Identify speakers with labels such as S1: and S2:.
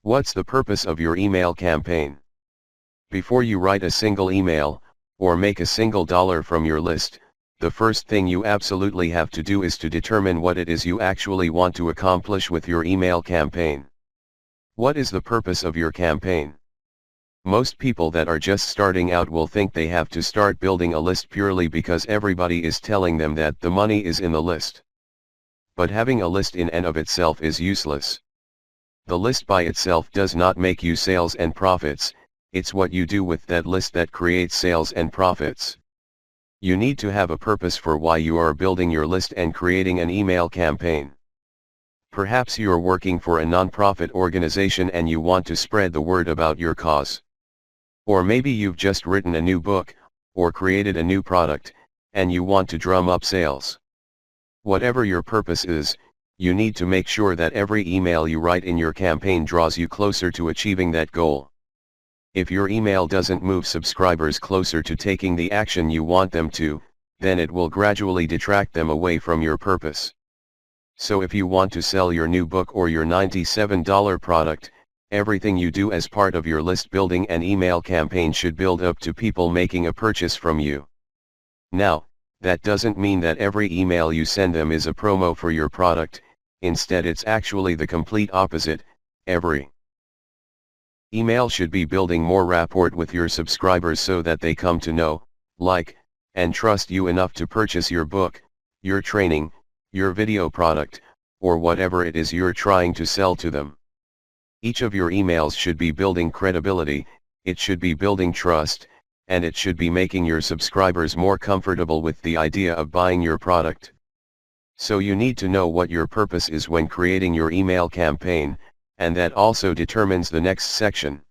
S1: What's the purpose of your email campaign? Before you write a single email, or make a single dollar from your list, the first thing you absolutely have to do is to determine what it is you actually want to accomplish with your email campaign. What is the purpose of your campaign? Most people that are just starting out will think they have to start building a list purely because everybody is telling them that the money is in the list. But having a list in and of itself is useless. The list by itself does not make you sales and profits, it's what you do with that list that creates sales and profits. You need to have a purpose for why you are building your list and creating an email campaign. Perhaps you're working for a nonprofit organization and you want to spread the word about your cause. Or maybe you've just written a new book, or created a new product, and you want to drum up sales. Whatever your purpose is, you need to make sure that every email you write in your campaign draws you closer to achieving that goal. If your email doesn't move subscribers closer to taking the action you want them to, then it will gradually detract them away from your purpose. So if you want to sell your new book or your $97 product, everything you do as part of your list building and email campaign should build up to people making a purchase from you. Now, that doesn't mean that every email you send them is a promo for your product, instead it's actually the complete opposite. Every email should be building more rapport with your subscribers so that they come to know, like, and trust you enough to purchase your book, your training, your video product, or whatever it is you're trying to sell to them. Each of your emails should be building credibility, it should be building trust, and it should be making your subscribers more comfortable with the idea of buying your product. So you need to know what your purpose is when creating your email campaign, and that also determines the next section.